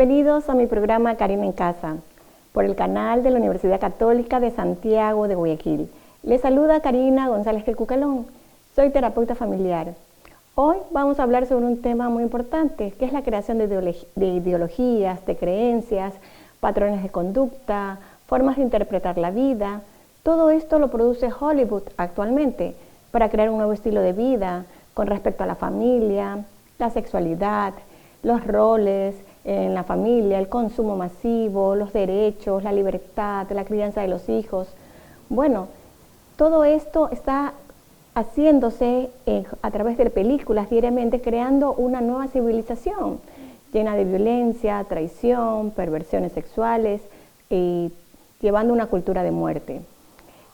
Bienvenidos a mi programa Karina en Casa, por el canal de la Universidad Católica de Santiago de Guayaquil. Les saluda Karina González Quecucalón, soy terapeuta familiar. Hoy vamos a hablar sobre un tema muy importante, que es la creación de ideologías, de creencias, patrones de conducta, formas de interpretar la vida. Todo esto lo produce Hollywood actualmente para crear un nuevo estilo de vida con respecto a la familia, la sexualidad, los roles en la familia, el consumo masivo, los derechos, la libertad, la crianza de los hijos. Bueno, todo esto está haciéndose a través de películas diariamente, creando una nueva civilización llena de violencia, traición, perversiones sexuales y llevando una cultura de muerte.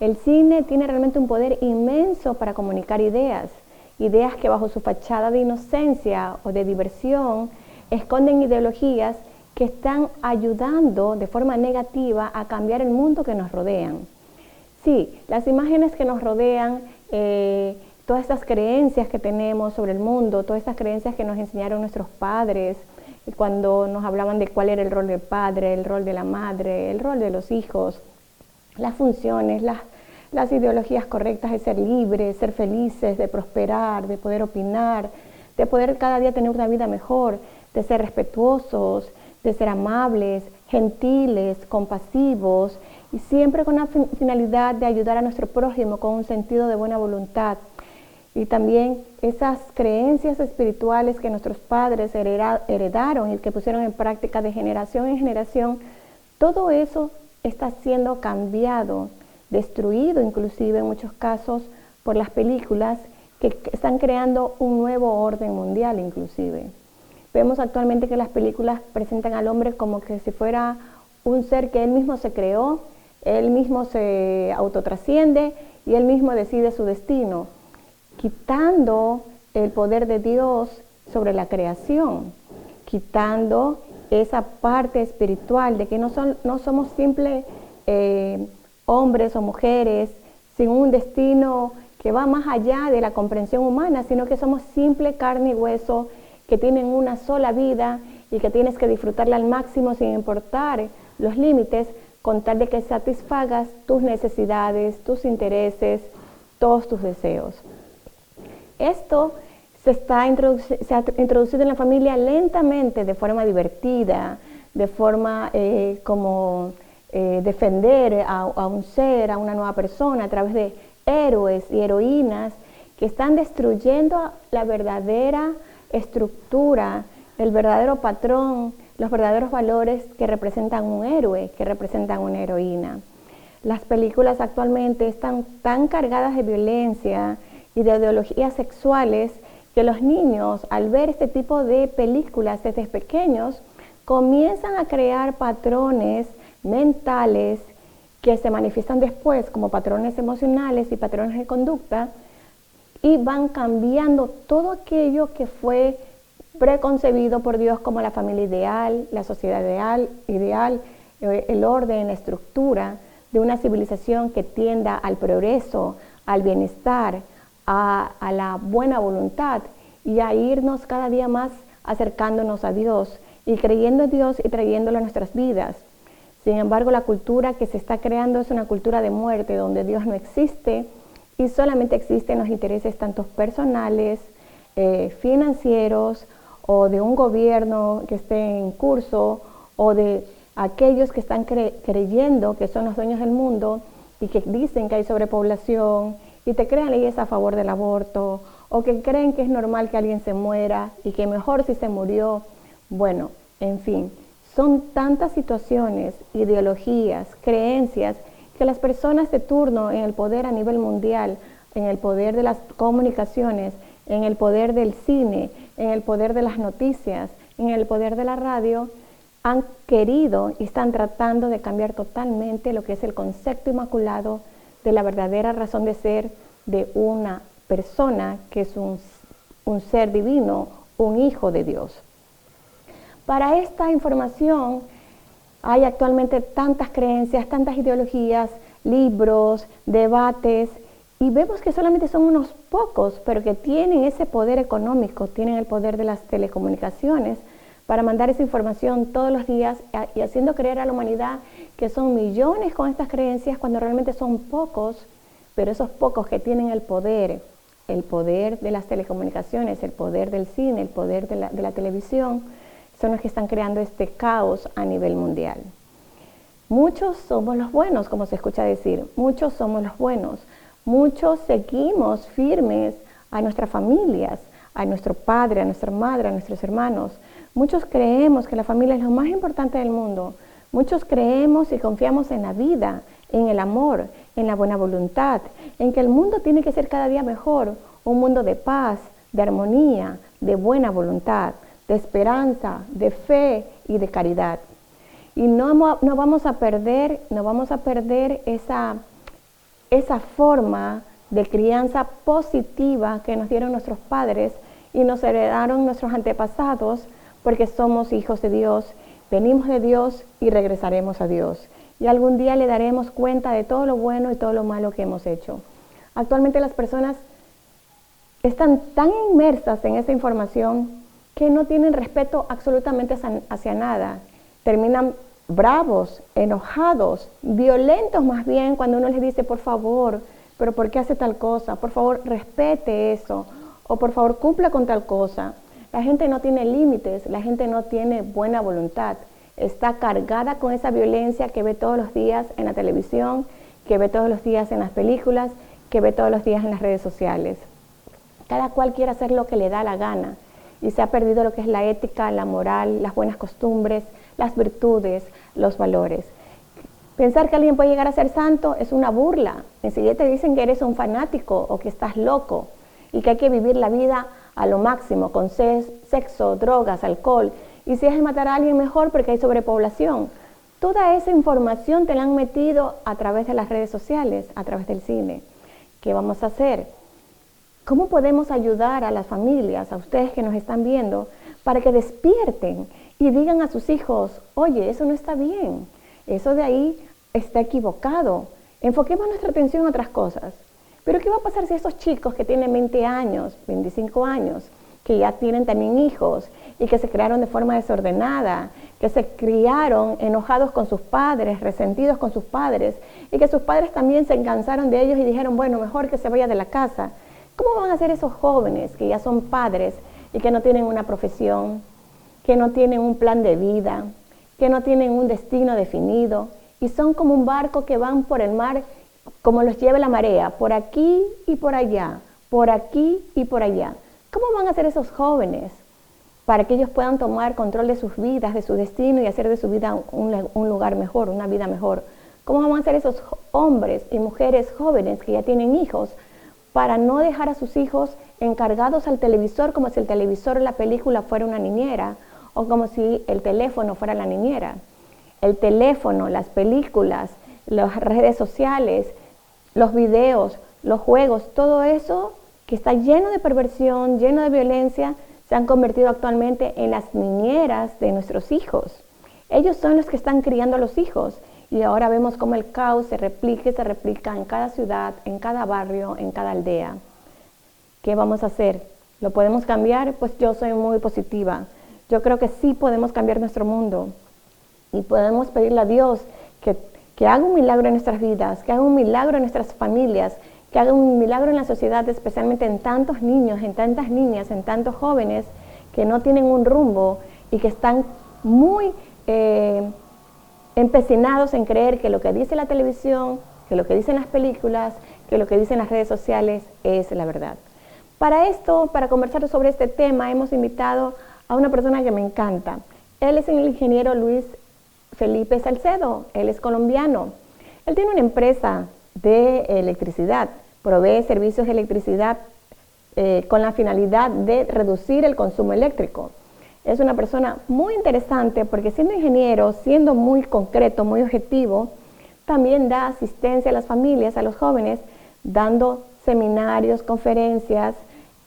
El cine tiene realmente un poder inmenso para comunicar ideas que bajo su fachada de inocencia o de diversión esconden ideologías que están ayudando de forma negativa a cambiar el mundo que nos rodean. Sí, las imágenes que nos rodean, todas estas creencias que tenemos sobre el mundo, todas estas creencias que nos enseñaron nuestros padres, cuando nos hablaban de cuál era el rol del padre, el rol de la madre, el rol de los hijos, las funciones, las ideologías correctas de ser libres, ser felices, de prosperar, de poder opinar, de poder cada día tener una vida mejor, de ser respetuosos, de ser amables, gentiles, compasivos y siempre con la finalidad de ayudar a nuestro prójimo con un sentido de buena voluntad. Y también esas creencias espirituales que nuestros padres heredaron y que pusieron en práctica de generación en generación, todo eso está siendo cambiado, destruido inclusive en muchos casos por las películas que están creando un nuevo orden mundial inclusive. Vemos actualmente que las películas presentan al hombre como que si fuera un ser que él mismo se creó, él mismo se autotrasciende y él mismo decide su destino, quitando el poder de Dios sobre la creación, quitando esa parte espiritual de que no somos simples hombres o mujeres sin un destino que va más allá de la comprensión humana, sino que somos simple carne y hueso que tienen una sola vida y que tienes que disfrutarla al máximo sin importar los límites, con tal de que satisfagas tus necesidades, tus intereses, todos tus deseos. Esto se ha introducido en la familia lentamente, de forma divertida, de forma defender a un ser, a una nueva persona, a través de héroes y heroínas que están destruyendo la verdadera estructura, el verdadero patrón, los verdaderos valores que representan un héroe, que representan una heroína. Las películas actualmente están tan cargadas de violencia y de ideologías sexuales que los niños, al ver este tipo de películas desde pequeños, comienzan a crear patrones mentales que se manifiestan después como patrones emocionales y patrones de conducta, y van cambiando todo aquello que fue preconcebido por Dios como la familia ideal, la sociedad ideal, el orden, la estructura de una civilización que tienda al progreso, al bienestar, a la buena voluntad y a irnos cada día más acercándonos a Dios y creyendo en Dios y trayéndolo a nuestras vidas. Sin embargo, la cultura que se está creando es una cultura de muerte, donde Dios no existe y solamente existen los intereses tanto personales, financieros, o de un gobierno que esté en curso, o de aquellos que están creyendo que son los dueños del mundo y que dicen que hay sobrepoblación y te crean leyes a favor del aborto, o que creen que es normal que alguien se muera y que mejor si se murió. Bueno, en fin, son tantas situaciones, ideologías, creencias, que las personas de turno en el poder a nivel mundial, en el poder de las comunicaciones, en el poder del cine, en el poder de las noticias, en el poder de la radio, han querido y están tratando de cambiar totalmente lo que es el concepto inmaculado de la verdadera razón de ser de una persona que es un ser divino, un hijo de Dios. Para esta información hay actualmente tantas creencias, tantas ideologías, libros, debates, y vemos que solamente son unos pocos, pero que tienen ese poder económico, tienen el poder de las telecomunicaciones para mandar esa información todos los días y haciendo creer a la humanidad que son millones con estas creencias cuando realmente son pocos, pero esos pocos que tienen el poder de las telecomunicaciones, el poder del cine, el poder de la televisión, son los que están creando este caos a nivel mundial. Muchos somos los buenos, como se escucha decir, muchos somos los buenos, muchos seguimos firmes a nuestras familias, a nuestro padre, a nuestra madre, a nuestros hermanos. Muchos creemos que la familia es lo más importante del mundo. Muchos creemos y confiamos en la vida, en el amor, en la buena voluntad, en que el mundo tiene que ser cada día mejor, un mundo de paz, de armonía, de buena voluntad, de esperanza, de fe y de caridad. Y no vamos a perder esa forma de crianza positiva que nos dieron nuestros padres y nos heredaron nuestros antepasados, porque somos hijos de Dios, venimos de Dios y regresaremos a Dios. Y algún día le daremos cuenta de todo lo bueno y todo lo malo que hemos hecho. Actualmente las personas están tan inmersas en esa información que no tienen respeto absolutamente hacia nada. Terminan bravos, enojados, violentos más bien cuando uno les dice, por favor, pero ¿por qué hace tal cosa? Por favor, respete eso. O por favor, cumpla con tal cosa. La gente no tiene límites, la gente no tiene buena voluntad. Está cargada con esa violencia que ve todos los días en la televisión, que ve todos los días en las películas, que ve todos los días en las redes sociales. Cada cual quiere hacer lo que le da la gana y se ha perdido lo que es la ética, la moral, las buenas costumbres, las virtudes, los valores. Pensar que alguien puede llegar a ser santo es una burla. Enseguida te dicen que eres un fanático o que estás loco y que hay que vivir la vida a lo máximo con sexo, drogas, alcohol. Y si es de matar a alguien, mejor porque hay sobrepoblación. Toda esa información te la han metido a través de las redes sociales, a través del cine. ¿Qué vamos a hacer? ¿Cómo podemos ayudar a las familias, a ustedes que nos están viendo, para que despierten y digan a sus hijos, oye, eso no está bien, eso de ahí está equivocado, enfoquemos nuestra atención en otras cosas? Pero ¿qué va a pasar si esos chicos que tienen 20 años, 25 años, que ya tienen también hijos y que se criaron de forma desordenada, que se criaron enojados con sus padres, resentidos con sus padres, y que sus padres también se cansaron de ellos y dijeron, bueno, mejor que se vaya de la casa? ¿Cómo van a ser esos jóvenes que ya son padres y que no tienen una profesión, que no tienen un plan de vida, que no tienen un destino definido y son como un barco que van por el mar como los lleva la marea, por aquí y por allá, por aquí y por allá? ¿Cómo van a ser esos jóvenes para que ellos puedan tomar control de sus vidas, de su destino y hacer de su vida un lugar mejor, una vida mejor? ¿Cómo van a ser esos hombres y mujeres jóvenes que ya tienen hijos para no dejar a sus hijos encargados al televisor como si el televisor o la película fuera una niñera o como si el teléfono fuera la niñera? El teléfono, las películas, las redes sociales, los videos, los juegos, todo eso que está lleno de perversión, lleno de violencia, se han convertido actualmente en las niñeras de nuestros hijos. Ellos son los que están criando a los hijos y ahora vemos cómo el caos se replica en cada ciudad, en cada barrio, en cada aldea. ¿Qué vamos a hacer? ¿Lo podemos cambiar? Pues yo soy muy positiva. Yo creo que sí podemos cambiar nuestro mundo y podemos pedirle a Dios que haga un milagro en nuestras vidas, que haga un milagro en nuestras familias, que haga un milagro en la sociedad, especialmente en tantos niños, en tantas niñas, en tantos jóvenes que no tienen un rumbo y que están muy empecinados en creer que lo que dice la televisión, que lo que dicen las películas, que lo que dicen las redes sociales es la verdad. Para esto, para conversar sobre este tema, hemos invitado a una persona que me encanta. Él es el ingeniero Luis Felipe Salcedo, él es colombiano. Él tiene una empresa de electricidad, provee servicios de electricidad con la finalidad de reducir el consumo eléctrico. Es una persona muy interesante porque siendo ingeniero, siendo muy concreto, muy objetivo, también da asistencia a las familias, a los jóvenes, dando seminarios, conferencias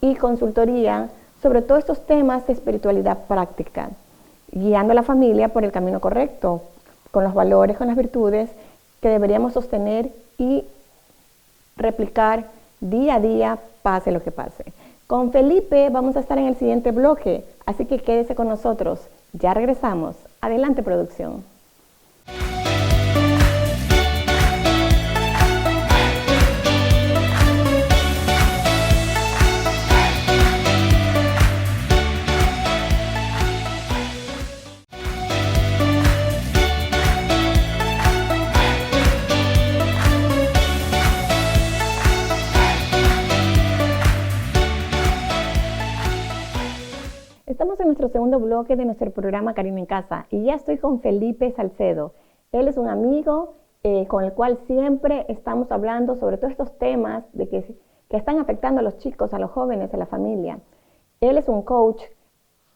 y consultoría sobre todos estos temas de espiritualidad práctica, guiando a la familia por el camino correcto, con los valores, con las virtudes que deberíamos sostener y replicar día a día, pase lo que pase. Con Felipe vamos a estar en el siguiente bloque, así que quédese con nosotros. Ya regresamos. Adelante, producción. Estamos en nuestro segundo bloque de nuestro programa Karina en Casa y ya estoy con Felipe Salcedo. Él es un amigo con el cual siempre estamos hablando sobre todos estos temas que están afectando a los chicos, a los jóvenes, a la familia. Él es un coach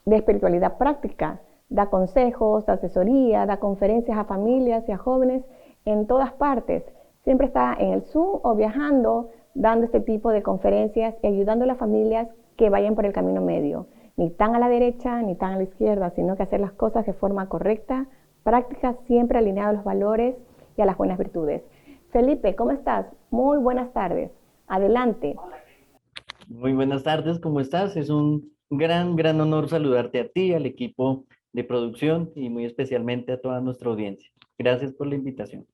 de espiritualidad práctica, da consejos, da asesoría, da conferencias a familias y a jóvenes en todas partes. Siempre está en el Zoom o viajando, dando este tipo de conferencias y ayudando a las familias que vayan por el camino medio. Ni tan a la derecha ni tan a la izquierda, sino que hacer las cosas de forma correcta, práctica, siempre alineado a los valores y a las buenas virtudes. Felipe, ¿cómo estás? Muy buenas tardes. Adelante. Muy buenas tardes, ¿cómo estás? Es un gran honor saludarte a ti, al equipo de producción y muy especialmente a toda nuestra audiencia. Gracias por la invitación.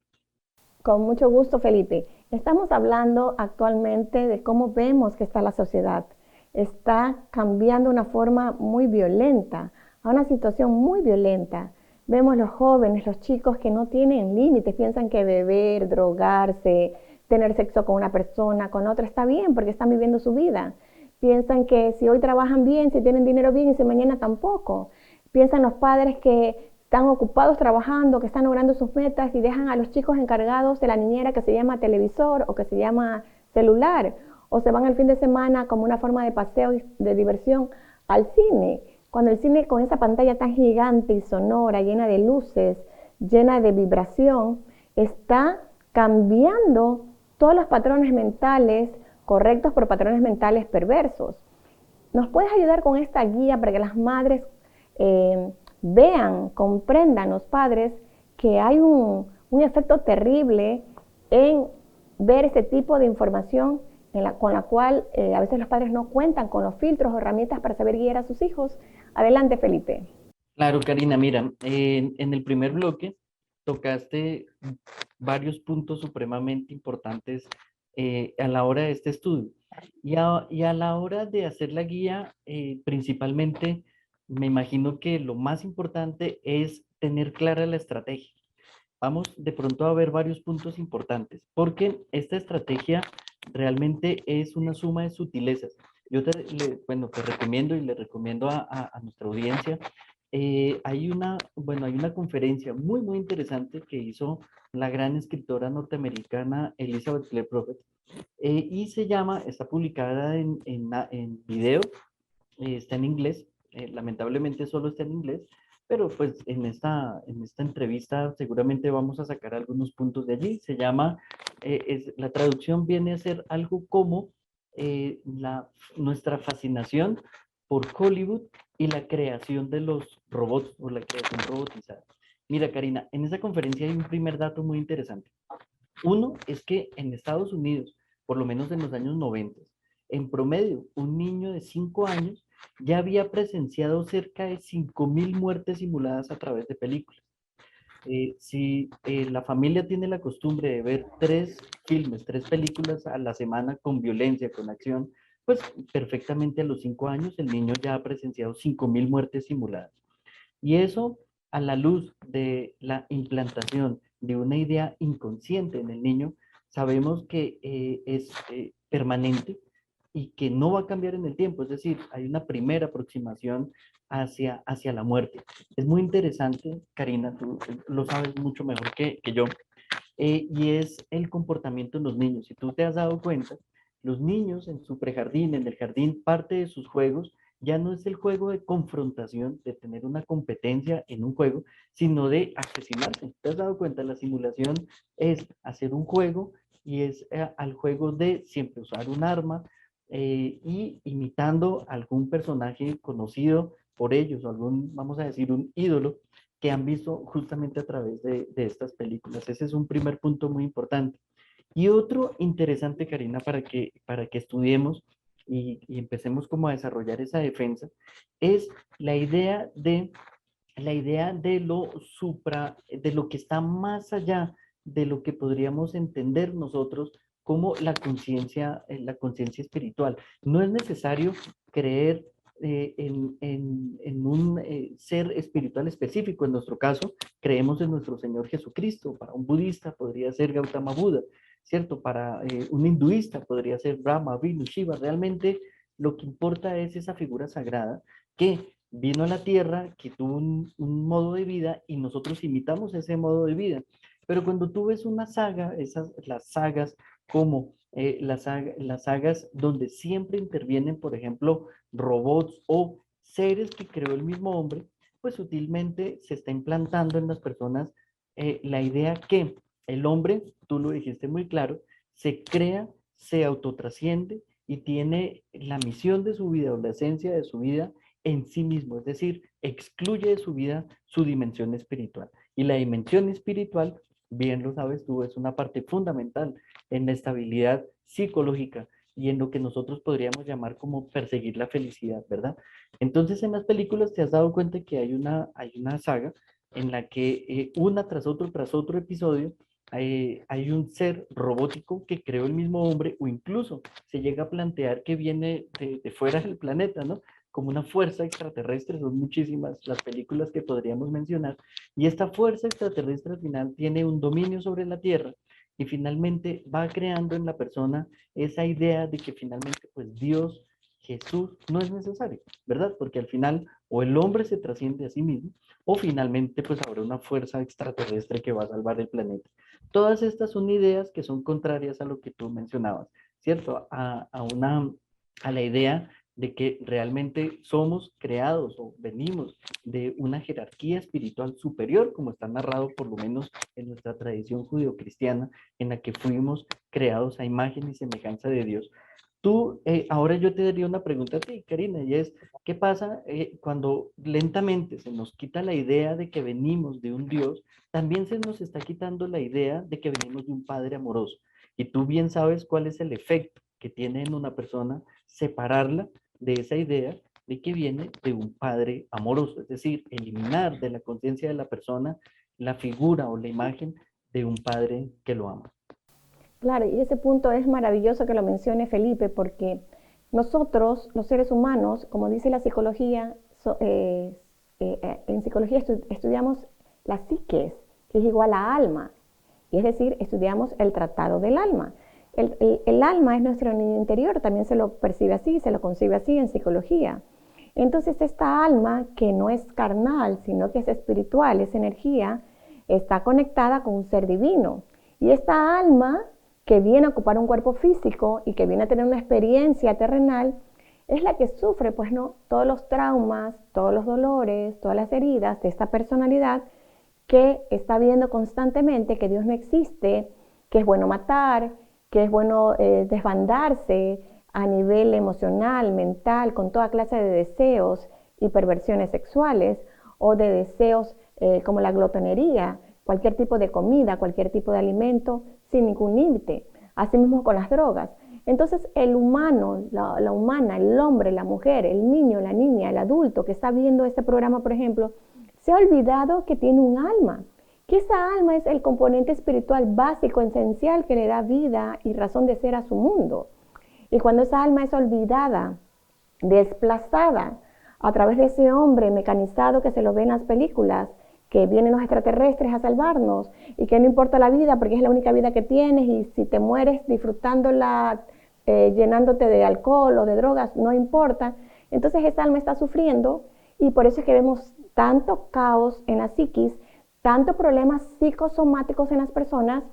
Con mucho gusto, Felipe. Estamos hablando actualmente de cómo vemos que está la sociedad. Está cambiando de una forma muy violenta, a una situación muy violenta. Vemos los jóvenes, los chicos que no tienen límites, piensan que beber, drogarse, tener sexo con una persona, con otra está bien porque están viviendo su vida. Piensan que si hoy trabajan bien, si tienen dinero bien y si mañana tampoco. Piensan los padres que están ocupados trabajando, que están logrando sus metas y dejan a los chicos encargados de la niñera que se llama televisor o que se llama celular, o se van el fin de semana como una forma de paseo y de diversión al cine, cuando el cine con esa pantalla tan gigante y sonora, llena de luces, llena de vibración, está cambiando todos los patrones mentales correctos por patrones mentales perversos. ¿Nos puedes ayudar con esta guía para que las madres vean, comprendan los padres que hay un efecto terrible en ver este tipo de información con la cual a veces los padres no cuentan con los filtros o herramientas para saber guiar a sus hijos? Adelante, Felipe. Claro, Karina, mira, en el primer bloque tocaste varios puntos supremamente importantes a la hora de este estudio. Y a la hora de hacer la guía, principalmente, me imagino que lo más importante es tener clara la estrategia. Vamos de pronto a ver varios puntos importantes, porque esta estrategia realmente es una suma de sutilezas. Bueno, te recomiendo y le recomiendo a nuestra audiencia. Hay una conferencia muy interesante que hizo la gran escritora norteamericana Elizabeth Clare Prophet, y está publicada en video, está en inglés, lamentablemente solo está en inglés, pero pues en esta entrevista seguramente vamos a sacar algunos puntos de allí. La traducción viene a ser algo como nuestra fascinación por Hollywood y la creación de los robots o la creación robotizada. Mira, Karina, en esa conferencia hay un primer dato muy interesante. Uno es que en Estados Unidos, por lo menos en los años 90, en promedio, un niño de 5 años ya había presenciado cerca de 5.000 muertes simuladas a través de películas. Si la familia tiene la costumbre de ver 3 películas a la semana con violencia, con acción, pues perfectamente a los 5 años el niño ya ha presenciado 5.000 muertes simuladas. Y eso, a la luz de la implantación de una idea inconsciente en el niño, sabemos que es permanente y que no va a cambiar en el tiempo. Es decir, hay una primera aproximación hacia la muerte. Es muy interesante, Karina, tú lo sabes mucho mejor que yo, y es el comportamiento de los niños. Si tú te has dado cuenta, los niños en su prejardín, en el jardín, parte de sus juegos ya no es el juego de confrontación, de tener una competencia en un juego, sino de asesinarse. ¿Te has dado cuenta? La simulación es hacer un juego y es al juego de siempre usar un arma y imitando algún personaje conocido por ellos o vamos a decir, un ídolo que han visto justamente a través de estas películas. Ese es un primer punto muy importante. Y otro interesante, Karina, para que estudiemos y empecemos como a desarrollar esa defensa, es la idea de la idea de lo de lo que está más allá de lo que podríamos entender nosotros como la conciencia espiritual. No es necesario creer en un ser espiritual específico. En nuestro caso, creemos en nuestro Señor Jesucristo. Para un budista podría ser Gautama Buda, ¿cierto? Para un hinduista podría ser Brahma, Vishnu, Shiva. Realmente lo que importa es esa figura sagrada que vino a la tierra, que tuvo un modo de vida y nosotros imitamos ese modo de vida. Pero cuando tú ves una saga, las sagas como las sagas donde siempre intervienen, por ejemplo, robots o seres que creó el mismo hombre, pues sutilmente se está implantando en las personas la idea que el hombre, tú lo dijiste muy claro, se crea, se autotrasciende y tiene la misión de su vida o la esencia de su vida en sí mismo, es decir, excluye de su vida su dimensión espiritual. Y la dimensión espiritual, bien lo sabes tú, es una parte fundamental en la estabilidad psicológica y en lo que nosotros podríamos llamar como perseguir la felicidad, ¿verdad? Entonces en las películas te has dado cuenta que hay una saga en la que una tras otro episodio, hay un ser robótico que creó el mismo hombre o incluso se llega a plantear que viene de fuera del planeta, ¿no? Como una fuerza extraterrestre, son muchísimas las películas que podríamos mencionar, y esta fuerza extraterrestre al final tiene un dominio sobre la Tierra y finalmente va creando en la persona esa idea de que finalmente pues Dios, Jesús no es necesario, ¿verdad? Porque al final o el hombre se trasciende a sí mismo o finalmente pues habrá una fuerza extraterrestre que va a salvar el planeta. Todas estas son ideas que son contrarias a lo que tú mencionabas, ¿cierto? A la idea de que realmente somos creados o venimos de una jerarquía espiritual superior, como está narrado por lo menos en nuestra tradición judeocristiana, en la que fuimos creados a imagen y semejanza de Dios. Tú, ahora yo te daría una pregunta a ti, Karina, y es, ¿qué pasa cuando lentamente se nos quita la idea de que venimos de un Dios? También se nos está quitando la idea de que venimos de un Padre amoroso. Y tú bien sabes cuál es el efecto que tiene en una persona separarla de esa idea de que viene de un padre amoroso, es decir, eliminar de la conciencia de la persona la figura o la imagen de un padre que lo ama. Claro, y ese punto es maravilloso que lo mencione Felipe, porque nosotros, los seres humanos, como dice la psicología, en psicología estudiamos la psiques, que es igual a alma, y es decir, estudiamos el tratado del alma. El alma es nuestro niño interior, también se lo percibe así, se lo concibe así en psicología. Entonces esta alma, que no es carnal, sino que es espiritual, es energía, está conectada con un ser divino. Y esta alma, que viene a ocupar un cuerpo físico y que viene a tener una experiencia terrenal, es la que sufre, pues no, todos los traumas, todos los dolores, todas las heridas de esta personalidad que está viendo constantemente que Dios no existe, que es bueno matar, que es bueno desbandarse a nivel emocional, mental, con toda clase de deseos y perversiones sexuales o de deseos como la glotonería, cualquier tipo de comida, cualquier tipo de alimento sin ningún límite. Asimismo con las drogas. Entonces el humano, la humana, el hombre, la mujer, el niño, la niña, el adulto que está viendo este programa, por ejemplo, se ha olvidado que tiene un alma, que esa alma es el componente espiritual básico, esencial, que le da vida y razón de ser a su mundo. Y cuando esa alma es olvidada, desplazada a través de ese hombre mecanizado que se lo ve en las películas, que vienen los extraterrestres a salvarnos y que no importa la vida porque es la única vida que tienes y si te mueres disfrutándola, llenándote de alcohol o de drogas, no importa. Entonces esa alma está sufriendo y por eso es que vemos tanto caos en la psiquis, tantos problemas psicosomáticos en las personas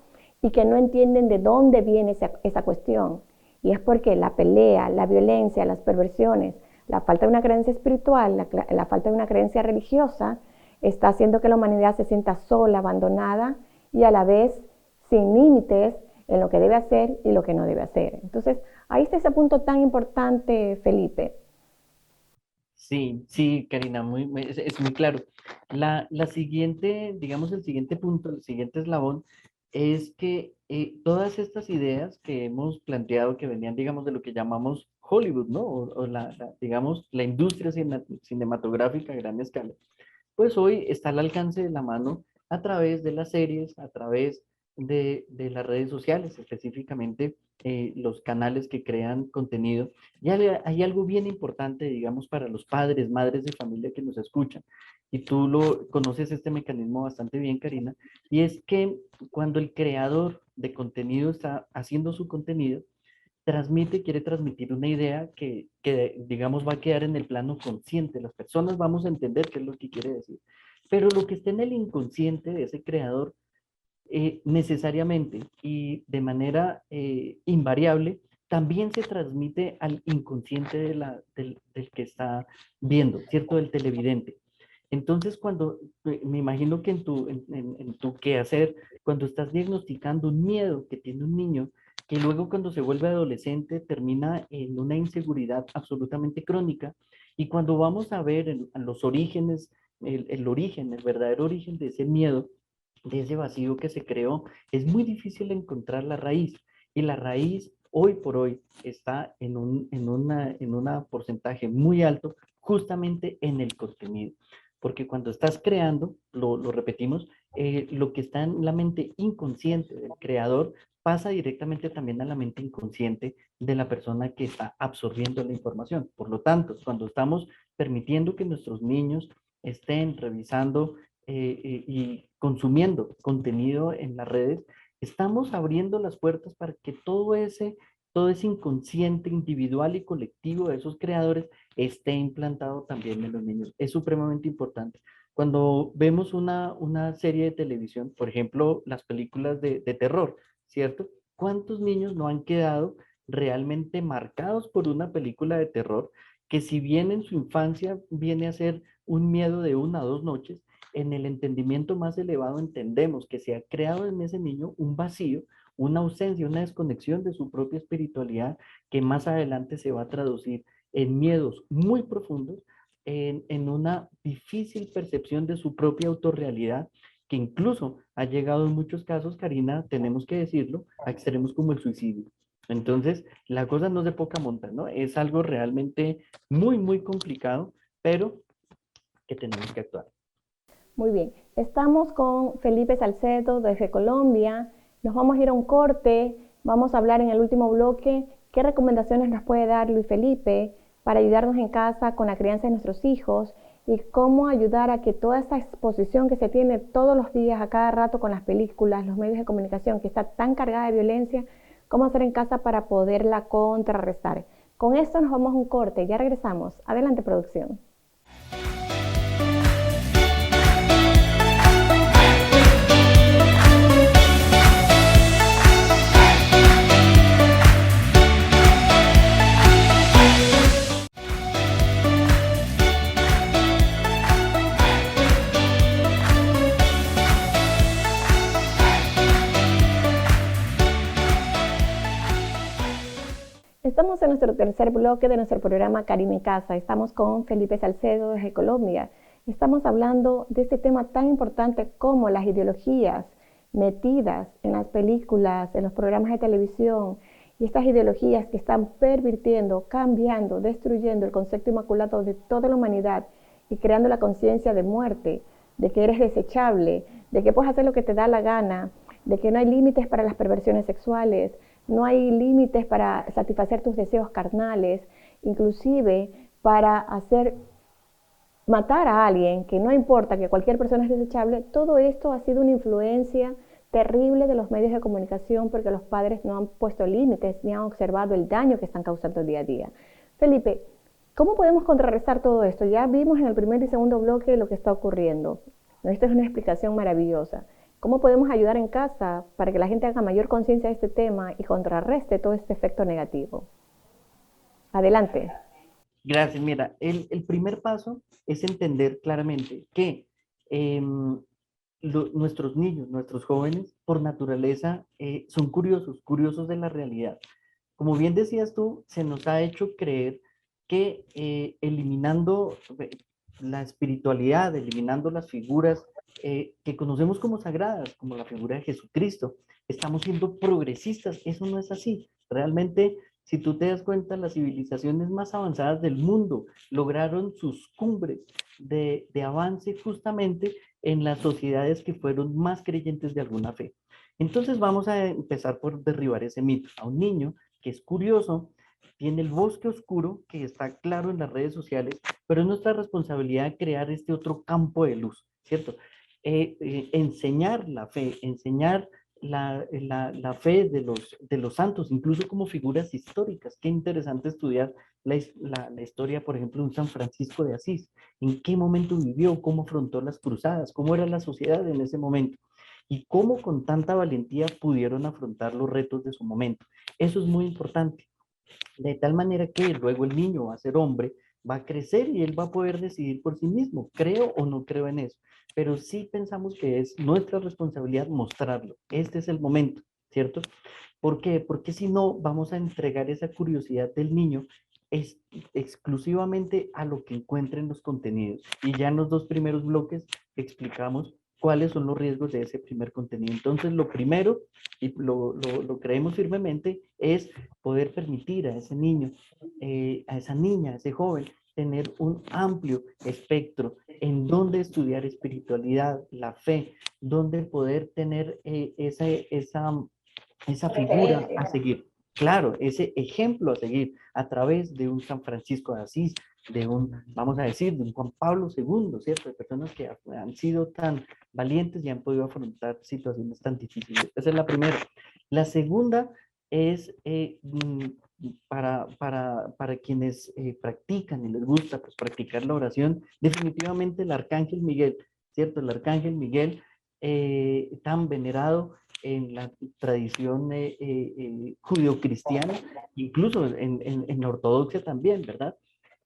y que no entienden de dónde viene esa cuestión. Y es porque la pelea, la violencia, las perversiones, la falta de una creencia espiritual, la falta de una creencia religiosa, está haciendo que la humanidad se sienta sola, abandonada y a la vez sin límites en lo que debe hacer y lo que no debe hacer. Entonces, ahí está ese punto tan importante, Felipe. Sí, sí, Karina, es muy claro. La siguiente, digamos, el siguiente punto, el siguiente eslabón, es que todas estas ideas que hemos planteado que venían, digamos, de lo que llamamos Hollywood, ¿no? O digamos, la industria cinematográfica a gran escala, pues hoy está al alcance de la mano a través de las series, a través de las redes sociales, específicamente los canales que crean contenido. Y hay algo bien importante, digamos, para los padres, madres de familia que nos escuchan. Y tú lo conoces este mecanismo bastante bien, Karina, y es que cuando el creador de contenido está haciendo su contenido, quiere transmitir una idea digamos, va a quedar en el plano consciente. Las personas vamos a entender qué es lo que quiere decir. Pero lo que está en el inconsciente de ese creador, necesariamente y de manera invariable, también se transmite al inconsciente del que está viendo, ¿cierto? Del televidente. Entonces, me imagino que en tu quehacer, cuando estás diagnosticando un miedo que tiene un niño, que luego cuando se vuelve adolescente termina en una inseguridad absolutamente crónica, y cuando vamos a ver en los orígenes, el origen, el verdadero origen de ese miedo, de ese vacío que se creó, es muy difícil encontrar la raíz. Y la raíz, hoy por hoy, está en un porcentaje muy alto justamente en el contenido. Porque cuando estás creando, lo repetimos, lo que está en la mente inconsciente del creador pasa directamente también a la mente inconsciente de la persona que está absorbiendo la información. Por lo tanto, cuando estamos permitiendo que nuestros niños estén revisando y consumiendo contenido en las redes, estamos abriendo las puertas para que todo ese inconsciente individual y colectivo de esos creadores esté implantado también en los niños. Es supremamente importante. Cuando vemos una serie de televisión, por ejemplo, las películas de terror, ¿cierto? ¿Cuántos niños no han quedado realmente marcados por una película de terror que, si bien en su infancia viene a ser un miedo de 1 o 2 noches, en el entendimiento más elevado entendemos que se ha creado en ese niño un vacío, una ausencia, una desconexión de su propia espiritualidad, que más adelante se va a traducir en miedos muy profundos, en una difícil percepción de su propia autorrealidad, que incluso ha llegado en muchos casos, Karina, tenemos que decirlo, a extremos como el suicidio. Entonces, la cosa no es de poca monta, ¿no? Es algo realmente muy, muy complicado, pero que tenemos que actuar. Muy bien, estamos con Felipe Salcedo desde Colombia. Nos vamos a ir a un corte. Vamos a hablar en el último bloque qué recomendaciones nos puede dar Luis Felipe para ayudarnos en casa con la crianza de nuestros hijos y cómo ayudar a que toda esta exposición que se tiene todos los días, a cada rato con las películas, los medios de comunicación, que está tan cargada de violencia, cómo hacer en casa para poderla contrarrestar. Con esto nos vamos a un corte. Ya regresamos. Adelante, producción. Estamos en nuestro tercer bloque de nuestro programa Karina en Casa. Estamos con Felipe Salcedo desde Colombia. Estamos hablando de este tema tan importante como las ideologías metidas en las películas, en los programas de televisión, y estas ideologías que están pervirtiendo, cambiando, destruyendo el concepto inmaculado de toda la humanidad y creando la conciencia de muerte, de que eres desechable, de que puedes hacer lo que te da la gana, de que no hay límites para las perversiones sexuales, no hay límites para satisfacer tus deseos carnales, inclusive para matar a alguien, que no importa que cualquier persona es desechable. Todo esto ha sido una influencia terrible de los medios de comunicación, porque los padres no han puesto límites ni han observado el daño que están causando día a día. Felipe, ¿cómo podemos contrarrestar todo esto? Ya vimos en el primer y segundo bloque lo que está ocurriendo. Esta es una explicación maravillosa. ¿Cómo podemos ayudar en casa para que la gente haga mayor conciencia de este tema y contrarreste todo este efecto negativo? Adelante. Gracias. Mira, el primer paso es entender claramente que nuestros niños, nuestros jóvenes, por naturaleza, son curiosos de la realidad. Como bien decías tú, se nos ha hecho creer que eliminando la espiritualidad, eliminando las figuras que conocemos como sagradas, como la figura de Jesucristo, estamos siendo progresistas. Eso no es así. Realmente Si tú te das cuenta, las civilizaciones más avanzadas del mundo lograron sus cumbres de avance justamente en las sociedades que fueron más creyentes de alguna fe. Entonces vamos a empezar por derribar ese mito. A un niño que es curioso, tiene el bosque oscuro que está claro en las redes sociales, pero es nuestra responsabilidad crear este otro campo de luz, ¿cierto? Enseñar la fe, enseñar la fe de los santos, incluso como figuras históricas. Qué interesante estudiar la historia, por ejemplo, de un San Francisco de Asís. ¿En qué momento vivió? ¿Cómo afrontó las cruzadas? ¿Cómo era la sociedad en ese momento? Y cómo con tanta valentía pudieron afrontar los retos de su momento. Eso es muy importante. De tal manera que luego el niño va a ser hombre, va a crecer y él va a poder decidir por sí mismo, creo o no creo en eso. Pero sí pensamos que es nuestra responsabilidad mostrarlo. Este es el momento, ¿cierto? ¿Por qué? Porque si no, vamos a entregar esa curiosidad del niño es, exclusivamente a lo que encuentre en los contenidos. Y ya en los dos primeros bloques explicamos cuáles son los riesgos de ese primer contenido. Entonces, lo primero, y lo creemos firmemente, es poder permitir a ese niño, a esa niña, a ese joven, tener un amplio espectro en donde estudiar espiritualidad, la fe, donde poder tener esa figura a seguir. Claro, ese ejemplo a seguir a través de un San Francisco de Asís, de un, vamos a decir, de un Juan Pablo II, ¿cierto? De personas que han sido tan valientes y han podido afrontar situaciones tan difíciles. Esa es la primera. La segunda es para quienes practican y les gusta pues, practicar la oración, definitivamente el Arcángel Miguel, ¿cierto? El Arcángel Miguel, tan venerado en la tradición judeocristiana, incluso en la ortodoxia también, ¿verdad?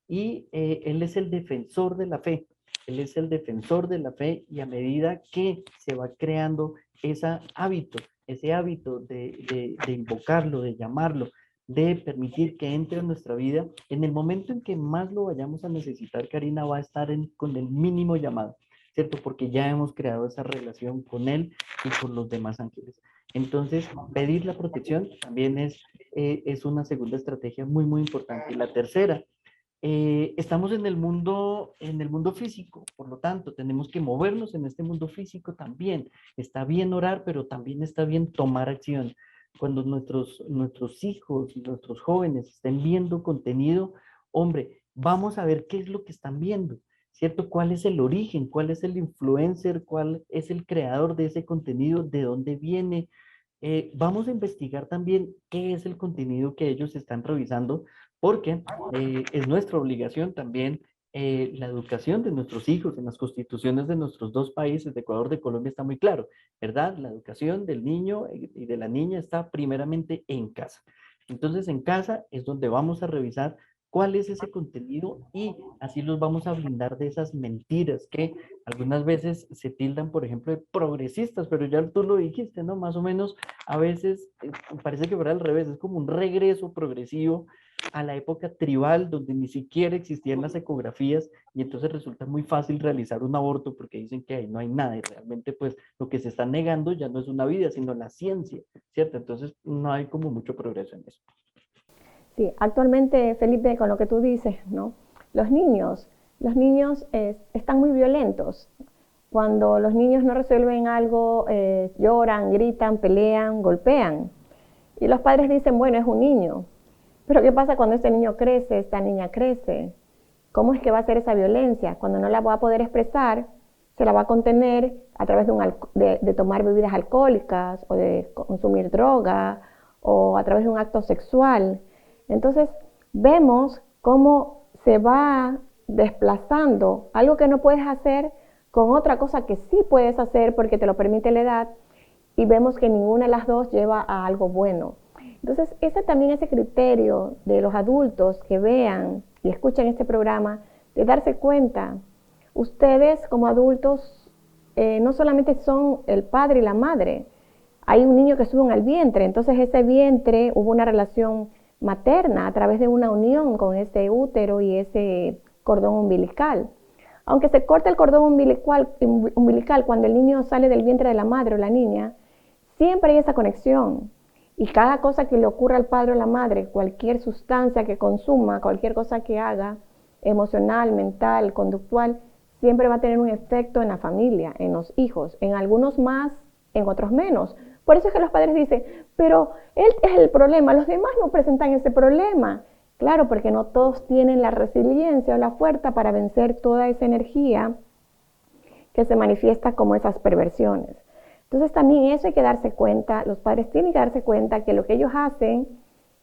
Y él es el defensor de la fe, él es el defensor de la fe y a medida que se va creando ese hábito de invocarlo, de llamarlo, de permitir que entre en nuestra vida, en el momento en que más lo vayamos a necesitar, Karina va a estar con el mínimo llamado, ¿cierto? Porque ya hemos creado esa relación con él y con los demás ángeles. Entonces, pedir la protección también es una segunda estrategia muy, muy importante. Y la tercera, estamos en el mundo físico, por lo tanto, tenemos que movernos en este mundo físico también. Está bien orar, pero también está bien tomar acción. Cuando nuestros hijos, nuestros jóvenes estén viendo contenido, hombre, vamos a ver qué es lo que están viendo, ¿cierto? ¿Cuál es el origen? ¿Cuál es el influencer? ¿Cuál es el creador de ese contenido? ¿De dónde viene? Vamos a investigar también qué es el contenido que ellos están revisando, porque es nuestra obligación también la educación de nuestros hijos. En las constituciones de nuestros dos países, de Ecuador y de Colombia, está muy claro, ¿verdad? La educación del niño y de la niña está primeramente en casa. Entonces, en casa es donde vamos a revisar cuál es ese contenido y así los vamos a blindar de esas mentiras que algunas veces se tildan, por ejemplo, de progresistas, pero ya tú lo dijiste, ¿no? Más o menos, a veces parece que fuera al revés, es como un regreso progresivo a la época tribal, donde ni siquiera existían las ecografías y entonces resulta muy fácil realizar un aborto porque dicen que ahí no hay nada y realmente pues lo que se está negando ya no es una vida, sino la ciencia, ¿cierto? Entonces no hay como mucho progreso en eso. Sí, actualmente, Felipe, con lo que tú dices, ¿no? Los niños están muy violentos. Cuando los niños no resuelven algo, lloran, gritan, pelean, golpean. Y los padres dicen, bueno, es un niño. Pero ¿qué pasa cuando este niño crece, esta niña crece? ¿Cómo es que va a ser esa violencia? Cuando no la va a poder expresar, se la va a contener a través de tomar bebidas alcohólicas o de consumir droga o a través de un acto sexual. Entonces, vemos cómo se va desplazando algo que no puedes hacer con otra cosa que sí puedes hacer porque te lo permite la edad, y vemos que ninguna de las dos lleva a algo bueno. Entonces, ese criterio de los adultos que vean y escuchan este programa, de darse cuenta, ustedes como adultos no solamente son el padre y la madre, hay un niño que sube al vientre, entonces ese vientre hubo una relación materna a través de una unión con ese útero y ese cordón umbilical. Aunque se corte el cordón umbilical cuando el niño sale del vientre de la madre o la niña, siempre hay esa conexión. Y cada cosa que le ocurra al padre o la madre, cualquier sustancia que consuma, cualquier cosa que haga, emocional, mental, conductual, siempre va a tener un efecto en la familia, en los hijos, en algunos más, en otros menos. Por eso es que los padres dicen, pero él es el problema, los demás no presentan ese problema. Claro, porque no todos tienen la resiliencia o la fuerza para vencer toda esa energía que se manifiesta como esas perversiones. Entonces también eso hay que darse cuenta, los padres tienen que darse cuenta que lo que ellos hacen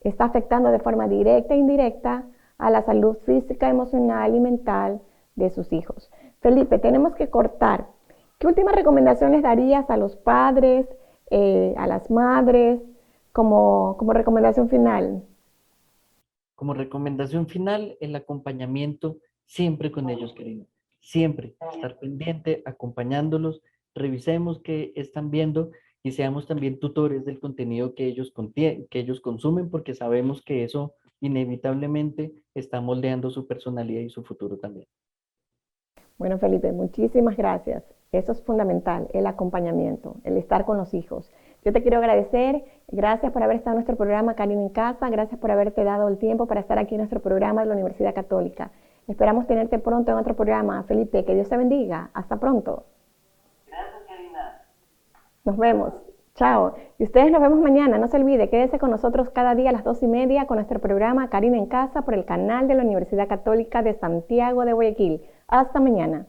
está afectando de forma directa e indirecta a la salud física, emocional y mental de sus hijos. Felipe, tenemos que cortar. ¿Qué últimas recomendaciones darías a los padres, a las madres, como recomendación final? Como recomendación final, el acompañamiento siempre con ellos, Karina. Siempre estar pendiente, acompañándolos, revisemos qué están viendo y seamos también tutores del contenido que que ellos consumen, porque sabemos que eso inevitablemente está moldeando su personalidad y su futuro también. Bueno, Felipe, muchísimas gracias. Eso es fundamental, el acompañamiento, el estar con los hijos. Yo te quiero agradecer, gracias por haber estado en nuestro programa Karina en Casa, gracias por haberte dado el tiempo para estar aquí en nuestro programa de la Universidad Católica. Esperamos tenerte pronto en otro programa. Felipe, que Dios te bendiga. Hasta pronto. Gracias, Karina. Nos vemos. Chao. Y ustedes nos vemos mañana. No se olvide, quédese con nosotros cada día a las 2:30 con nuestro programa Karina en Casa por el canal de la Universidad Católica de Santiago de Guayaquil. Hasta mañana.